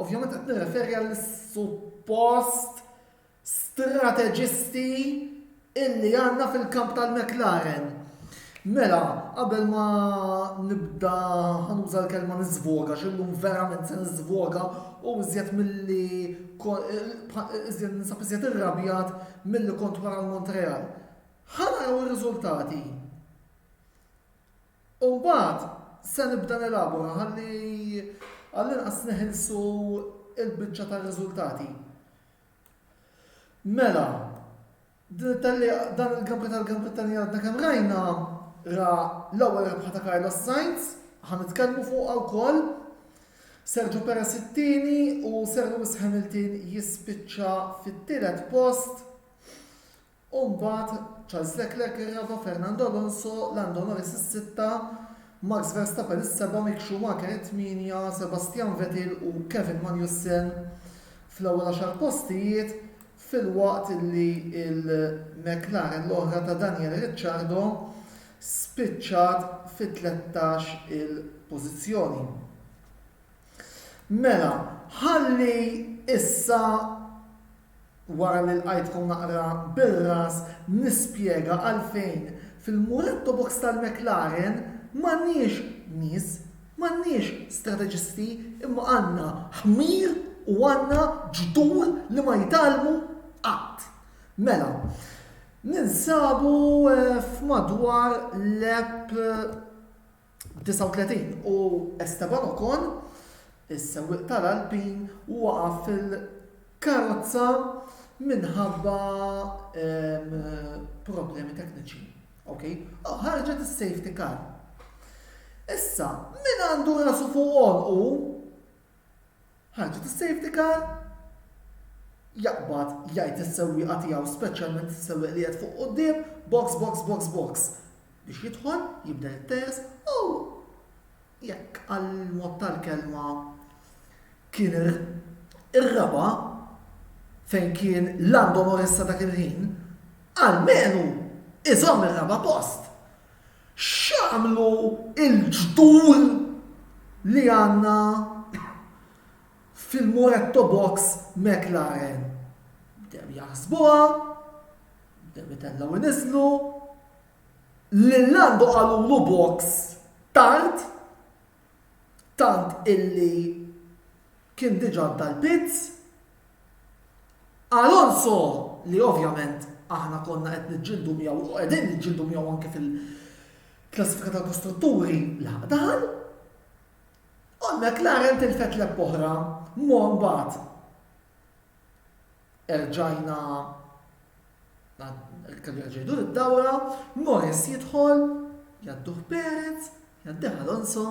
Ovvjament qed nirreferi għall-suppost strateġisti illi għandna fil-kamp tal-McLaren. Mela, qabel ma nibda ħanuża l-kelma niżvoga, x'illum verament se niżvoga u iżjed milli ninsab iżjed irrabjat milli kont wara l-Montreal. Ħanaraw ir-riżultati. U mbagħad se nibda nelabora għall-inqas neħilsu il-biċċa tar-riżultati. Mela, dan il-Gran Britannia għadna kemm rajna l-ewwel rebħa ta' Carlos Sainz, ħanitkellmu fuqha wkoll, Sergio Perez it-tieni u Sir Lewis Hamilton jispiċċa fit-tielet post. U mbagħad Charles Leclerc ir-raba', Fernando Alonso, Lando Norris is-sitta, Max Verstappen is-seba', Mick Schumacher it-tminja, Sebastian Vettel u Kevin Magnussen fl-ewwel 10 postijiet, fil-waqt li il-McLaren l-oħra ta' Daniel Ricciardo spiċċat fit-13 il-pożizzjoni. Mela, ħalli issa wara li l-qajtkom naqra bil-ras nispjega għalfejn fil-Muretto Box tal-McLaren m'għandniex nies, m'għandniex strateġisti, imma għandna ħmir u għandna ġdur li ma jitalmu qatt. Mela, ninsabu f'madwar l-eb 39 u Esteban Ocon, is-sewwieq tal-Alpin, waqaf fil-karozza minħabba problemi tekniċi. Okay? Ħarġet is-safety car. Issa, min għandu rasu fuq għolqu, ħarġet is-safety car, jaqbad jgħid is-sewwieqa tiegħu, speċjalment is-sewwieq li qed fuq quddiem, box biex jidħol, jibda it-ters, u jekk għall-mod tal-kelma kien ir-raba' fejn kien Lando Norris sa dak il-ħin, għalmenu iżomm ir-raba' post. X'għamlu il-ġdur li għandna fil-Muretto Box McLaren? Bdew jaħsbuha, bdew itellgħu iniżlu, lil Lando qalulu box tant illi kien diġà dal-pizz. Alonso li ovvjament aħna konna qed niġġieldu miegħu u qegħdin niġġieldu miegħu anke fil-klassifika tal-kostrutturi laqdan. U McLaren tilfet l oħra, mbagħad erġajna kellu jerġgħu id-dawra, Norris jidħol, jadduh Perez, jaddih Alonso,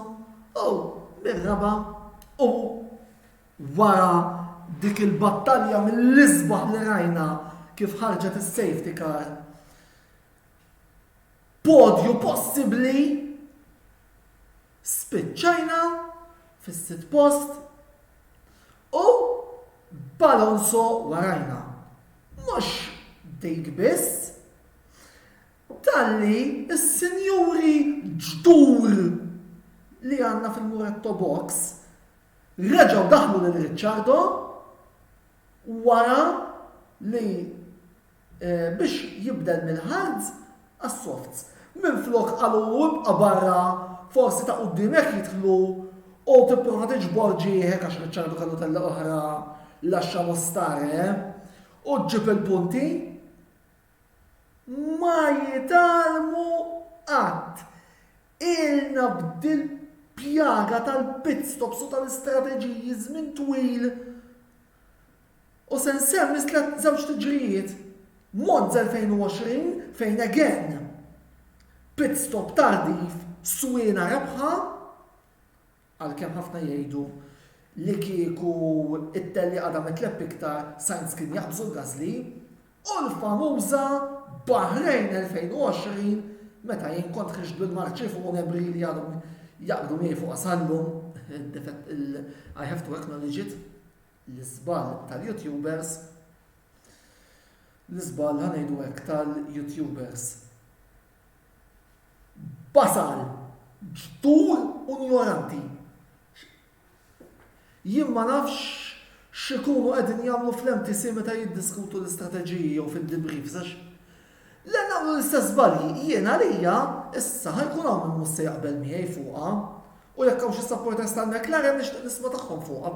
u bir-raba' u wara dik il-battalja mill-isbaħ li rajna kif ħarġet is-safety car. Podju possibbli spiċċajna fis-sitt post u b'Alonso warajna. Mhux dik biss, talli s-sinjuri ġdur li għandna fil-Muretto Box reġgħu daħlu lil Ricciardo wara li biex jibdel mill-hards għas-softs. Minflok qalu ibqa' barra forsi ta' quddiemek jidħlu u tipprova tiġbor ġieħek għax Ricciardo kellu tella oħra lascia mostare u ġġib il-punti ma jitalmu qatt. Ilna bdil pjaga tal-pit stops u tal-istrateġiji żmien twil. U se nsemmi żewġ tiġrijiet. Monza 2020 fejn again pit stop tardif swina rebħa għalkemm ħafna jgħidu li kieku it-telli għadha mitlepp iktar Sainz kien jaqbżu l-Gasly u l-famuża Bahrain 2020 meta jien kont ħriġt bil-marċi fuq nebri li għadhom jaqbdu miegħi fuq asallum, I have to acknowledge it, l-isbal tal-YouTubers, l-isbal ħanejdu hekk tal-YouTubers. Basal, ġdur unjoranti. Jien ma nafx x'ikunu qegħdin jagħmlu fl-MTC meta jiddiskutu l-istrateġiji jew fid-debriefs għax le nagħmlu l-istess żbalji, jien għalija issa ħajkun hawn min mhux se jaqbel miegħi fuqha. U jekk hawn xi supporters tal-McLaren nixtieq nisma' tagħhom fuqha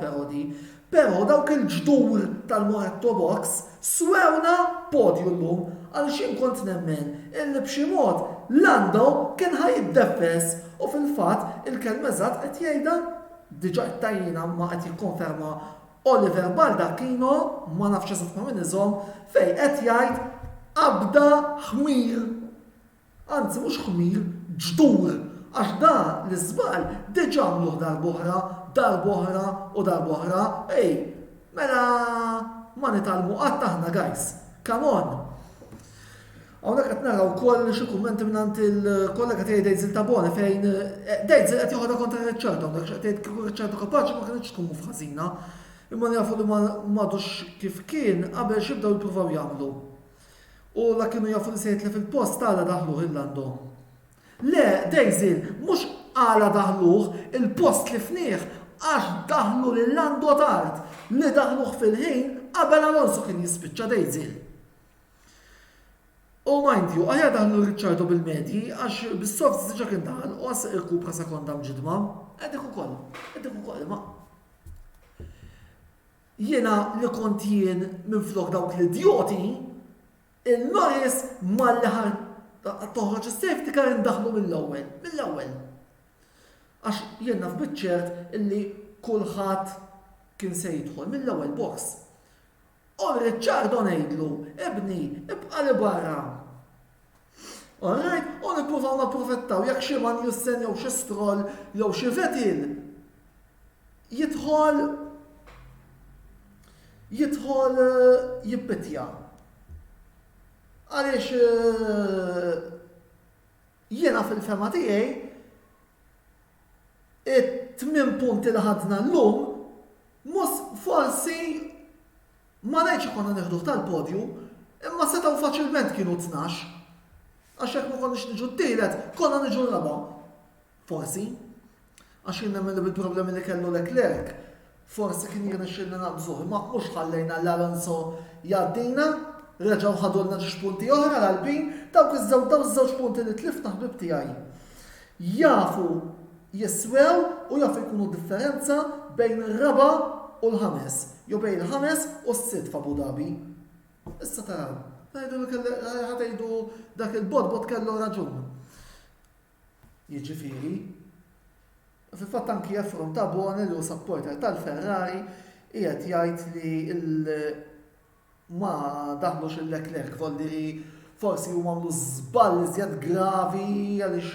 però dawk il-ġdur tal-Moretto Box swewna podju llum għaliex jien kont nemmen illi b'xi mod Lando kien ħajiddefess u fil-fatt il-kelma eżatt qed jgħidha diġà tajjina ma qed jikkonferma Oliver Baldacchino ma nafx eżatt ma' min iżomm fejn qed jgħid abda ħmir. Anzi mhux ħmir, ġdur. Għax da l-iżbal diġà għamluh darbohra, mela ma nitalmu qatt aħna guys. Come on. Hawnhekk qed naraw ukoll xi kummenti mingħand il-kollega tiegħi Dejzel Tabone fejn Dejzel qed joħodha kontra Riċċardo, hawnhekk qed jgħid kieku Riċċardo kapaċi ma kienx tkun mhu f'ħażina. Imma jafu li m'għadux kif kien qabel x'ibdew jippruvaw jagħmlu. U la kienu jafu li se jitlef il-post għala daħluh il-Lando. Le, Dejzel, mhux għala daħluh il-post li fnieh għax daħlu lil-Lando tard li daħluh fil-ħin qabel Alonso kien jispiċċa Dejzel. U mind you, għajja daħlu Riċċardo bil-medji għax bis-softs diġà kien daħal u għas irkupra sekonda mġidma. Għedek ukoll, ma. Jiena li kont jien minflok dawk l-idioti, il-Norris mal-liħar toħroġ is-safety car indaħlu mill-ewwel. Għax jien naf biċ-ċert illi kulħadd kien se jidħol mill-ewwel box. U Riċċardo ngħidlu, ibni, ibqa' li barra. Alright, u nippruvaw napprofittaw jekk xi man Jussen jew xi Stroll jew xi Vettel jidħol jippitja. Għaliex jiena fil-fema tiegħi it-8 punti li ħadna llum mhux forsi ma ngħidx konna nieħduh tal-podju, imma setgħu faċilment kienu 12. Għax hekk ma konniex niġu t-tielet, konna niġu raba. Forsi. Għax jien nemmen li bil-problemi li kellu Leclerc, forsi kien jirnexxilna naqbżuh, imma mhux ħallejna l-Alonso jgħaddina, reġgħu ħadulna ġiex punti oħra l-Alpin, dawk iż-żewġ punti li tlifna ħbib tiegħi. Jafu jiswew u jafu jkunu differenza bejn ir-raba' u l-ħames, jew bejn il-5 u s-6 f'Abu Dhabi. Issa taraw, ħatgħidu dak il-bodbot kellu raġun. Jiġifieri, fil-fatt anki Efron Tabone li hu supporter tal-Ferrari qiegħed jgħid li ma daħlux il-Leclerc volli forsi huma għamlu żball iżjed gravi għaliex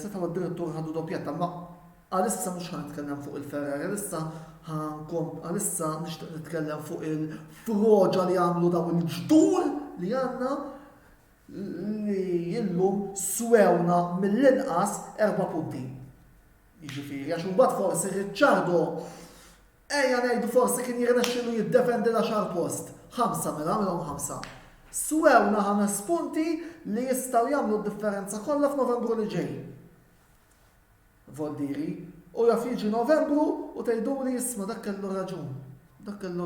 setgħu d-direttur ħadu doppjetta ma għalissa mhux ħanitkellem fuq il-Ferrari, għalissa nixtieq nitkellem fuq il-froġa li għamlu daw il-ġdur li għandna li illum swewna mill-inqas 4 punti. Jiġifieri għax imbagħad forsi Riċċardo ejja ngħidu forsi kien jirnexxielu jiddefendi l-10 post. 5 millhom 5. Swewna 5 punti li jistgħu jagħmlu d-differenza kollha f'Novembru li ġej. Voldiri, u jaf jiġi Novembru u tgħidu li jisma' dak kellu raġun. Dak kellu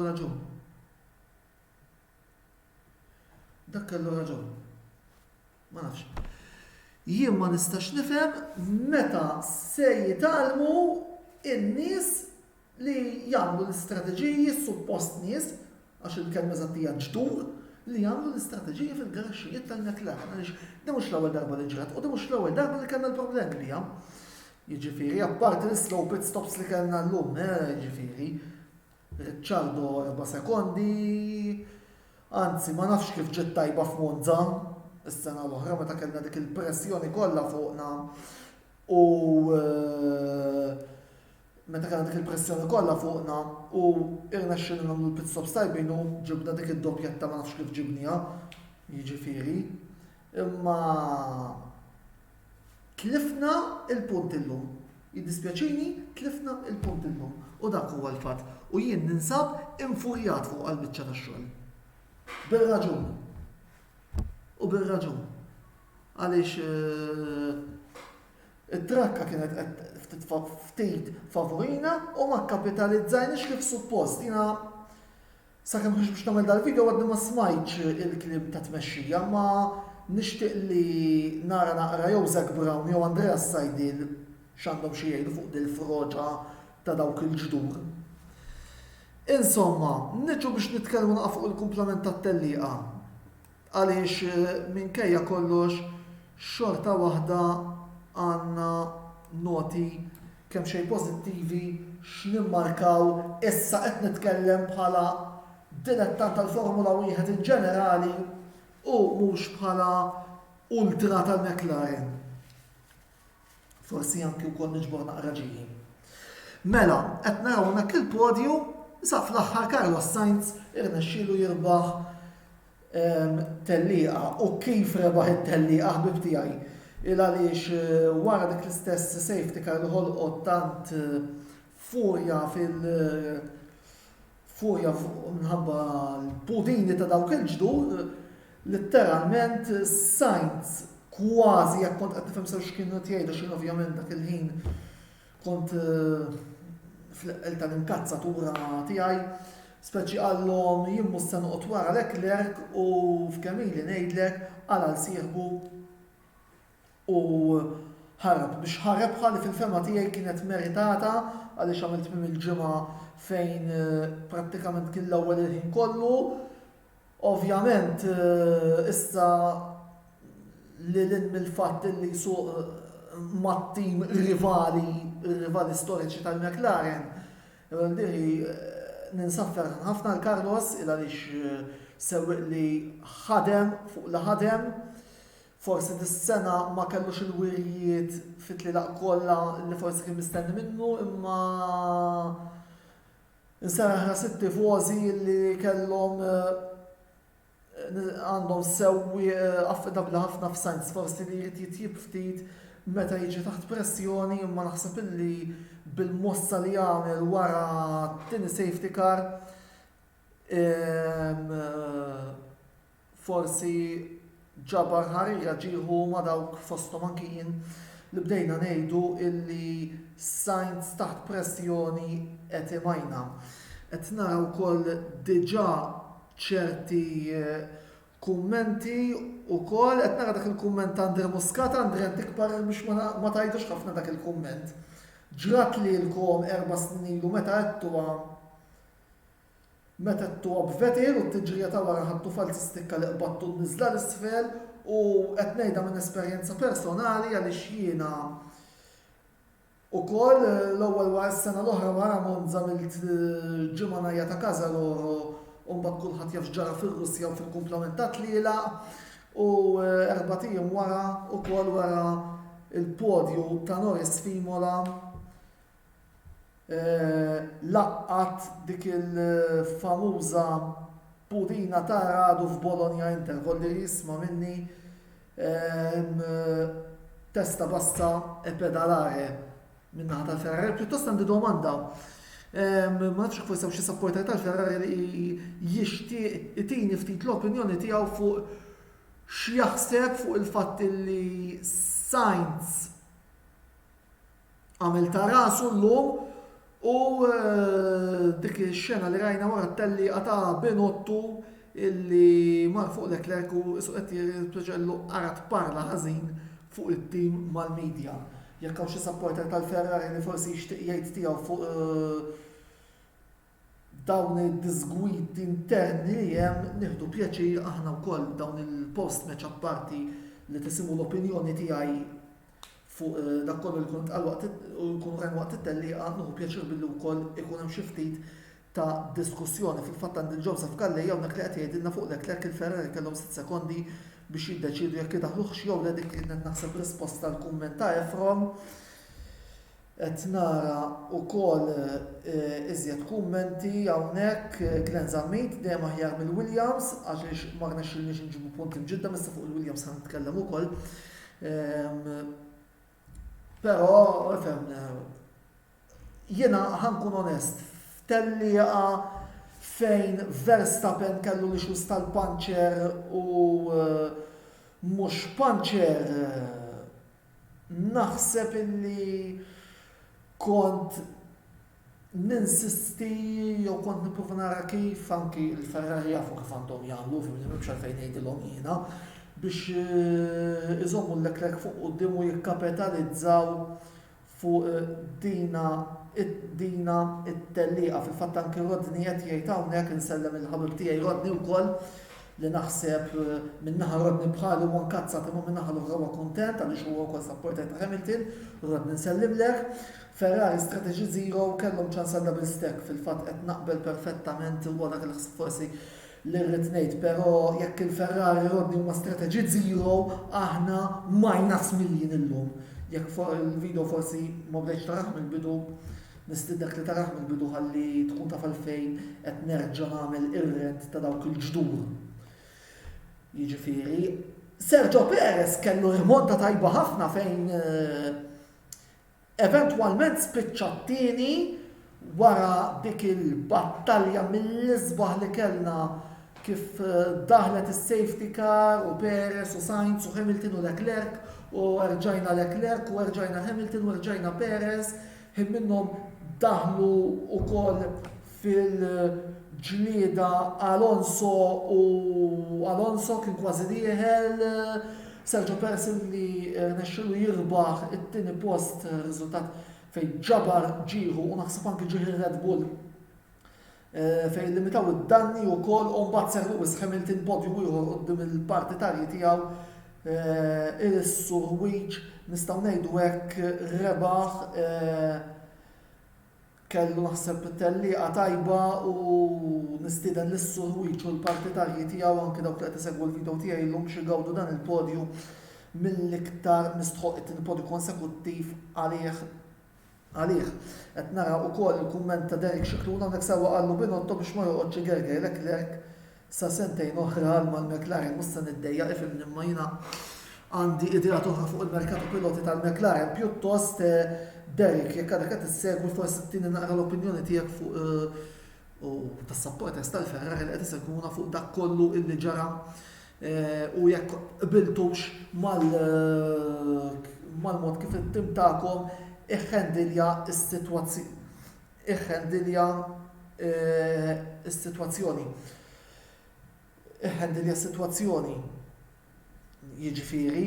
raġun. Ma nafx. Jien ma nistax nifhem meta se jitalmu in-nies li jagħmlu l-istrateġiji suppost nies għax il-kelma żattija ġdur li jagħmlu l-istrateġiji fil-garaxxijiet tal-McLaren għaliex din mhux l-ewwel darba li ġrat u din mhux l-ewwel darba li kellna l-problemi biha. Jiġifieri apparti l-slow pit stops li kellna llum, jiġifieri Riċċardo 4 sekondi, anzi ma nafx kif ġiet tajba f'Monza is-sena l-oħra meta kellna dik il-pressjoni kollha fuqna u meta kellna dik il-pressjoni kollha fuqna u irnexxilna nagħmlu l-pit stops tajbin u ġibna dik id-doppjetta ma nafx kif ġibniha, jiġifieri imma tlifna il-punt illum. Jiddispjaċini, tlifna il-punt illum. U dak huwa l-fatt. U jien ninsab infurjat fuq għall-biċċa tax-xogħol. Bir-raġun. U bir-raġun. Għaliex Id-drakka kienet ftit favorina u ma kapitalizzajniex kif suppost. Jina sakemm biex nagħmel dal-video għadni ma smajtx il-klib ta' tmexxija, ma nixtieq li nara naqra jew Zac Brown jew Andreas Seidel x'għandhom xi jgħidu fuq dil-froġa ta' dawk il-ġdur. Insomma, niġu biex nitkellmu naqa' fuq il-kumplament tat-tellieqa. Għaliex minkejja kollox xorta waħda għandna noti kemm xejn pożittivi x'nimmarkaw issa qed nitkellem bħala dilettant tal-Formula 1 in ġenerali u mhux bħala ultra tal-McLaren. Forsi anki wkoll niġbor naqra ġejjin. Mela, qed naraw hekk il-podju sa fl-aħħar Carlos Sainz irnexxielu jirbaħ tellieqa u kif rebaħ it-tellieqa ħbib tiegħi. Il għaliex wara dik l-istess safety car li ħolqot tant furja furja minħabba l-pudini ta' dawk il-ġdur, letteralment Sainz kważi jekk kont qed nifhem sew x'kienu jgħidu x'in ovvjament dak il-ħin kont fl-eqel tal-inkazzatura tiegħi, speċi għallhom jien mhux se noqgħod wara Leclerc u f'Kemili ngħidlek għal sieħbu u ħarab biex ħarab ħalli fil-fema tiegħi kienet meritata għaliex għamilt minn il-ġimgħa fejn prattikament kien l-ewwel il-ħin kollu. Ovvjament issa lil mill-fatt li suq mat-tim rivali storiċi tal-McLaren. Ninsaffer ħafna l-Carlos il għaliex sewweq li ħadem fuq li ħadem. Forsi dis-sena ma kellux il-wirjiet fit-tlielaq kollha li forsi kien mistenni minnu, imma insaraħ sitti fożi li kellhom għandhom sewwi affidabbli ħafna f'Sainz, forsi li jrid jitjib ftit meta jiġi taħt pressjoni, imma naħseb illi bil-mossa li jagħmel wara t-tieni safety car forsi ġabar ħarira ġieħu ma dawk fosthom anki jien li bdejna ngħidu illi Sainz taħt pressjoni qed imajna. Qed naraw ukoll diġà ċerti kummenti wkoll qed nara dak il-kumment ta' Andre Muscat, Andre tikbar biex ma tgħidux ħafna dak il-kumment. Ġrat lilkom 4 snin ilu meta għettuha b'vetir u t-tiġrija ta' wara ħadtu falsi stikka li qbattu niżla l-isfel u qed ngħidha minn esperjenza personali għaliex jiena ukoll l-ewwel wara s-sena l-oħra wara Monza mill-ġimgħa ngħajja ta' Kazaloro u mbagħad kulħadd jaf ġara fir-Russja u fil-kumplament ta' tlielaq u 4 tiem wara ukoll wara il-podju ta' Norris f'Imola laqqat dik il-famuża pudina ta' radu f'Bologna Inter, kolli jisma' minni testa bassa e pedalare minnaħa tal-Ferrari. Pjuttost għandi domanda. Ma nafx forsi hawn xi supporter tal-Ferrari li jixtieq itini ftit l-opinjoni tiegħu fuq x'jaħseb fuq il-fatt li Sainz għamel ta' rasu llum u dik ix-xena li rajna wara t-tellieqa ta' Binotto illi mar fuq Leclerc u qed jirproġellu qarat parla ħażin fuq it-tim mal-medja. Jekk hawn xi supporter tal-Ferrari li forsi jixtieq jgħid tiegħu fuq dawn id-disgwid interni li hemm nieħdu pjaċir aħna wkoll dawn il-post match apparti li tisimu l-opinjoni tiegħi fuq dak kollu li kont jkun ran waqt it-tellieqa nieħu pjaċir billi wkoll ikun hemm xi ftit ta' diskussjoni fil-fatt għand il-Joseph Calleja hawnhekk li qed jgħidilna fuq Leclerc il-Ferrari kellhom 6 sekondi biex jiddeċidu jekk idaħluhx jew le dik kienet naħseb risposta tal-kumment ta' Efrom. Qed nara wkoll iżjed kummenti hawnhekk Glenn Zammit dejjem aħjar mill-Williams għaliex ma rnexxilniex inġibu punti mġidda issa fuq il-Williams ħan nitkellem ukoll. Però jiena ħankun onest, f'tellieqa fejn Verstappen kellu l-issues tal-puncher u mhux puncher naħseb illi kont ninsisti jew kont nipprova nara kif anki l-Ferrari jafu kif għandhom jagħmlu m'hemmx għalfejn ngħidilhom jiena biex iżommu l-Leclerc fuq quddiem u jikkapitalizzaw fuq dina it-tellieqa fil-fatt anki Rodney qed jgħid hawnhekk insellem il-ħabib tiegħi Rodney wkoll li naħseb minnaħa Rodney bħalu u nkazzat imma minnaħa l-oħra huwa kuntent għaliex huwa wkoll supporter ta' Hamilton, Rodney nsellimlek. Ferrari Strategy Zero kellhom ċans għal double stack fil-fatt qed naqbel perfettament u dak il-ħsib forsi li rrid ngħid, però jekk il-Ferrari Rodney huma Strategy Zero aħna minus miljin illum. Jekk il-video forsi ma bdejx taraħ mill-bidu nistidek li taraħ mill-bidu ħalli tkun taf għalfejn qed nerġa' nagħmel ir-rent ta' dawk il-ġdur. Jiġifieri, Sergio Perez kellu rimonta tajba ħafna fejn eventwalment spiċċa t-tieni wara dik il-battalja mill-isbaħ li kellna kif daħlet is-safety car u Perez u Sainz u Hamilton u Leclerc u rġajna Leclerc u rġajna Hamilton u rġajna Perez minnhom daħlu wkoll fil-ġlieda Alonso kien kważi dieħel Sergio Perez li nexxielu jirbaħ it-tieni post riżultat fejn ġabar ġieħu u naħseb anke ġieħ Red Bull fejn limitaw id-danni wkoll u mbagħad Sir Lewis Hamilton podju ieħor quddiem il-partitarji tiegħu il-Sur Weech nistgħu ngħidu hekk rebaħ kellu naħseb tellieqa tajba u nistieden lis-Sur Weech u l-partitarji tiegħu anke dawk li qed isegwu l-video tiegħi llum xi gawdu dan il-podju mill-iktar mistħoq it-tieni podju konsekuttiv għalih. Qed nara wkoll il-kumment ta' Derek Shikluna hawnhekk sewwa qallu Binotto biex ma joqgħodx igerger Leclerc sa sentejn oħra mal-McLaren mhux se niddejjaq ifhem imma jiena għandi idea oħra fuq il-merkatu piloti tal-McLaren pjuttost Derek, jekk għadek qed issegwi forsi tieni naqra l-opinjoni tiegħek fuq tas-supporters tal-Ferrari li qed isegwuna fuq dak kollu illi ġara u jekk qbiltux mal-mod kif it-tim tagħkom iħħendilja s-sitwazzjoni. Jiġifieri.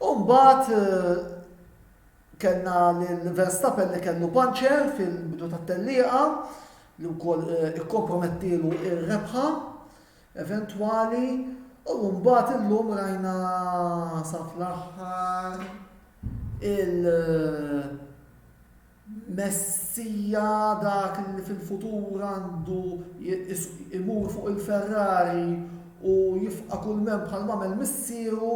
U mbagħad kellna l-Verstappen li kellu puncher fil-bidu tat-tellieqa li wkoll ikkompromettilu r-rebħa eventwali u mbagħad illum rajna sa fl-aħħar il-Messija dak li fil-futur għandu imur fuq il-Ferrari u jifqa kull mem bħal mamel missieru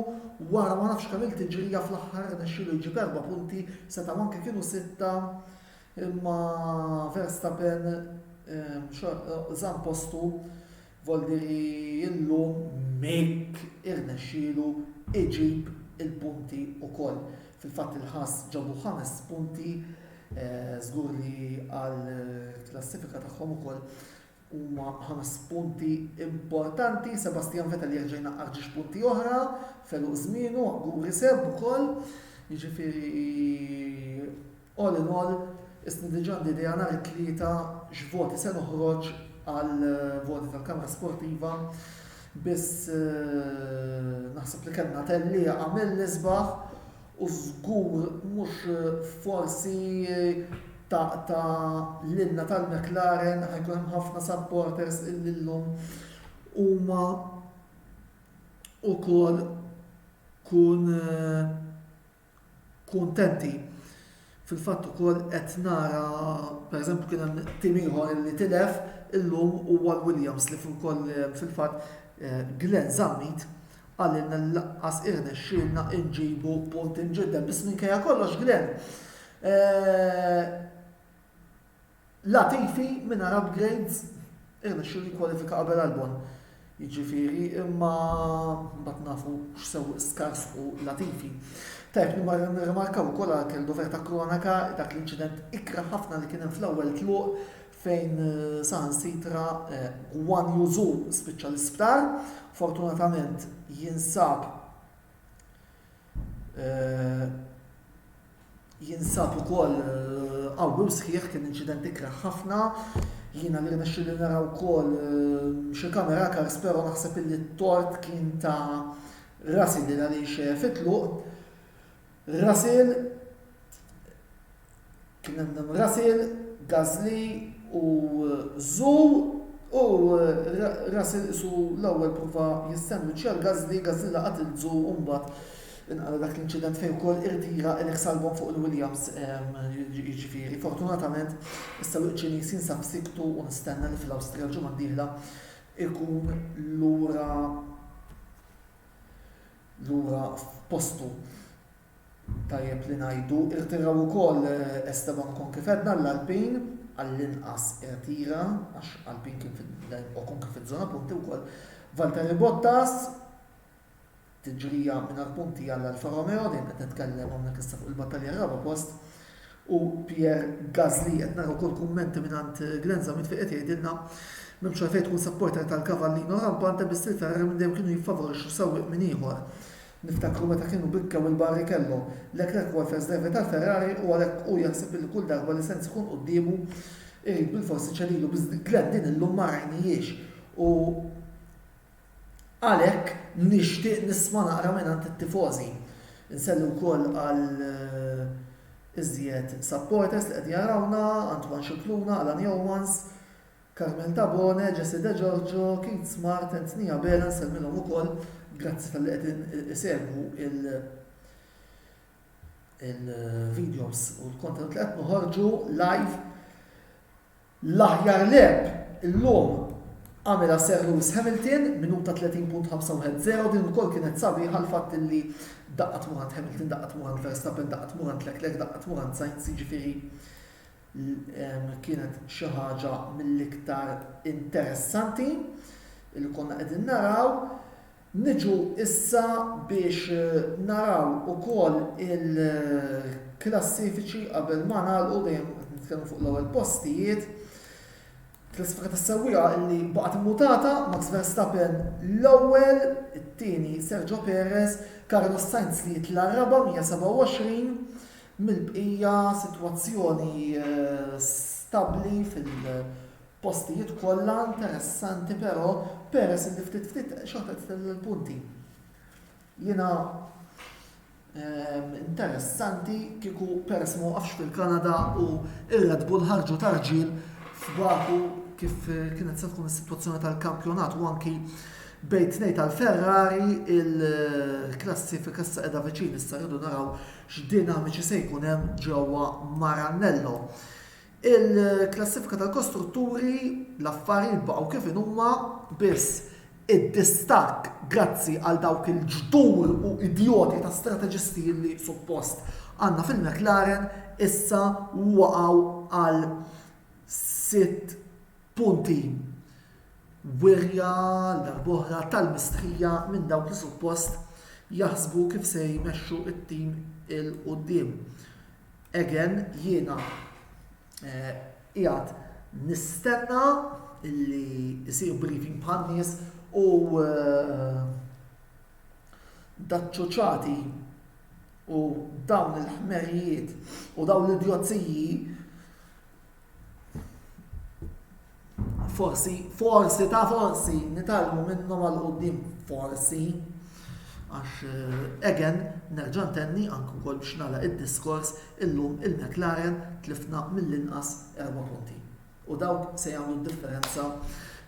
wara ma nafx kemm il-tiġrija fl-aħħar nexxielu jġib 4 punti seta' anke kienu 6 imma Verstappen żamm postu voldiri illum mek irnexxielu iġib il-punti wkoll. Fil-fatt il-ħass ġabu 5 punti żgur li għall-klassifika tagħhom ukoll huma 5 punti importanti. Sebastian Vettel jerġa' jnaqqar 10 punti oħra feluq żmienu għur iseb ukoll. Jiġifieri all in all isni diġà idea nhar it-tlieta x'voti se noħroġ għal voti tal-Kamra Sportiva biss naħseb li kellna tellieqa mill-isbaħ u żgur mhux forsi ta' l-inna tal-McLaren ħajkun hemm ħafna supporters illum huma wkoll kuntenti. Fil-fatt ukoll qed nara pereżempju kien hemm tim ieħor li tilef illum huwa Williams li wkoll fil-fatt Glenn Zammit għalilna l-laqqas irnexxielna nġibu punt imġedden biss minkejja kollox Glenn. Latifi mingħajr upgrades irnexxielu jikkwalifika qabel Albon. Jiġifieri imma mbagħad nafu x'sew skarsqu Latifi. Tajb nirrimarkaw ukoll kell dover ta' kronika dak l-inċident ikra ħafna li kien hemm fl-ewwel tluq fejn saħansitra Guan Yu Zhou spiċċa l-isptar. Fortunatament jinsab jinsab ukoll qawwi u sħiħ kien inċident ikraħ ħafna. Jiena li rnexxieli nara wkoll xi kamera kars però naħseb illi t-tort kien ta' Russell li għaliex fitluq. Russell kien hemm Russell, Gasly u Zhou u Russell isu l-ewwel prova jissandwiċja l-Gasly laqat il-Zhou u mbagħad inqara dak l-inċident fejn ukoll irtira Alex Albon fuq il-Williams jiġifieri. Fortunatament issa l-ċini jinsab siktu u nistenna li fl-Awstrija l-ġimgħa d-dieħla ikun lura f'postu. Tajjeb li ngħidu, irtiraw ukoll Esteban Ocon kif għedna l-Alpin għall-inqas irtira għax Alpin kien fiż-żona punti wkoll. Valtteri Bottas tiġrija mingħajr punti għall-Alfa Romeo din qed nitkellem hawnhekk issa fuq il-battalja raba post u Pierre Gasly qed nara wkoll kummenti mingħand Glenn Zamit fejn qed jgħidilna m'hemmx għalfejn tkun supporter tal-Cavallino rampante biss il-Ferrari minn dejjem kienu jiffavorixxu sewwieq minn ieħor. Niftakru meta kienu bikkew il-Barrichello Leclerc huwa l-first driver tal-Ferrari u għalhekk hu jaħseb li kull darba li sens ikun qudiemu irid bil-forsi ċelilu biss Glenn din illum ma rajnijiex u għalhekk nixtieq nisma' naqra mingħand it-tifożi. Insellu wkoll għal iżjed supporters li qed jarawna, Antoine Cicluna, Alan Yeomans, Carmel Tabone, Jesse De Giorgio, Keith Smart, Anthony Abela, nsellmilhom ukoll grazzi tal-li qed isegwu il-videos u l-content li qed noħorġu live. L-aħjar leb illum għamela Sir Lewis Hamilton minuta 30.510 din ukoll kienet sabiħa l-fatt li daqqat murant Hamilton, daqqat murant Verstappen, daqqat murant Leclerc, daqqat murant Sainz, jiġifieri kienet xi ħaġa mill-iktar interessanti li konna qegħdin naraw. Niġu issa biex naraw ukoll il-klassifiċi qabel ma nagħlqu dejjem nitkellmu fuq l-ewwel postijiet. Klassifika tas-sewwieqa li baqgħet immutata Max Verstappen l-ewwel, it-tieni Sergio Perez, Carlos Sainz li jitla' raba' 127 mill-bqija sitwazzjoni stabbli fil-postijiet kollha interessanti però Perez li ftit xorta l-punti. Jiena interessanti kieku Perez ma waqafx fil-Kanada u ir-Red Bull ħarġu tarġiel f'Baku kif kienet se tkun is-sitwazzjoni tal-kampjonat u anki bejn tnejn tal-Ferrari il-klassifika issa qiegħda viċin issa rridu naraw x'dinamiċi se jkun hemm ġewwa Maranello. Il-klassifika tal-kostrutturi l-affarijiet baqgħu kif huma biss id-distakk grazzi għal dawk il-ġdur u idjoti ta' strateġisti li suppost għandna fil-McLaren issa waqgħu għal 6 punti wirja l-darbohra tal-mistrija minn dawk li suppost jaħsbu kif se jmexxu it-tim il-qudiem. Again, jiena qiegħed nistenna illi jsir briefing bħal nies u daċċuċati u dawn il-ħmerijiet u dawn l-idjozziji forsi nitalmu minnhom għal qudiem forsi għax again nerġa' ntenni anke wkoll biex nagħlaq id-diskors illum il-McLaren tlifna mill-inqas 4 punti. U dawk se jagħmlu d-differenza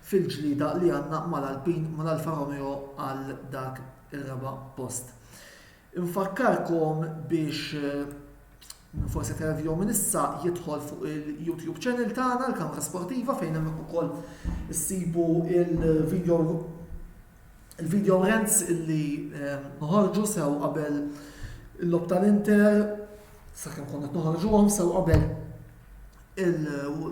fil-ġlida li għandna mal-Alpin mal-Alfa Romeo għal dak ir-raba' post. Infakkarkom biex forsi televizjon minn issa jidħol fuq il-YouTube channel tagħna l-Kamra Sportiva fejn hemm ukoll issibu il-video rents illi noħorġu sew qabel il-lob tal-Inter sakemm konna noħorġuhom sew qabel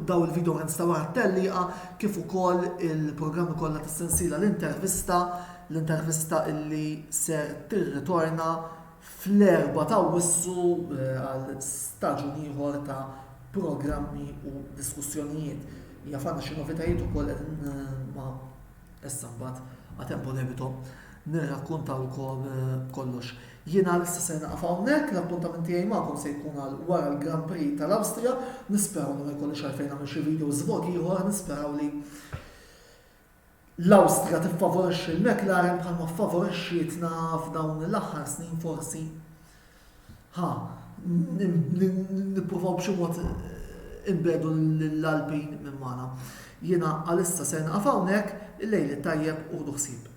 daw il-video rents ta' wara t-tellieqa kif ukoll il-programmi kollha tas-sensiela l-intervista illi ser tirritorna fl-4 ta' Awwissu għal staġun ieħor ta' programmi u diskussjonijiet. Hija fanna xi novitajiet ukoll qegħdin ma' issa mbagħad għad tempo debito nirrakkuntawlkom kollox. Jiena l-issa se naqaf hawnhekk, l-appuntament tiegħi magħkom se jkun għal wara l-Grand Prix tal-Awstrija, nisperaw li ma jkollix għalfejn nagħmel xi video żvog ieħor, nisperaw li l-Awstrija tiffavorixxi l-McLaren bħalma ffavorixxietna f'dawn l-aħħar snin forsi. Nippruvaw b'xi mod inbedu l-Alpin minn magħna. Jiena għalissa se naqaf hawnhekk, il-lejl tajjeb u ħsieb.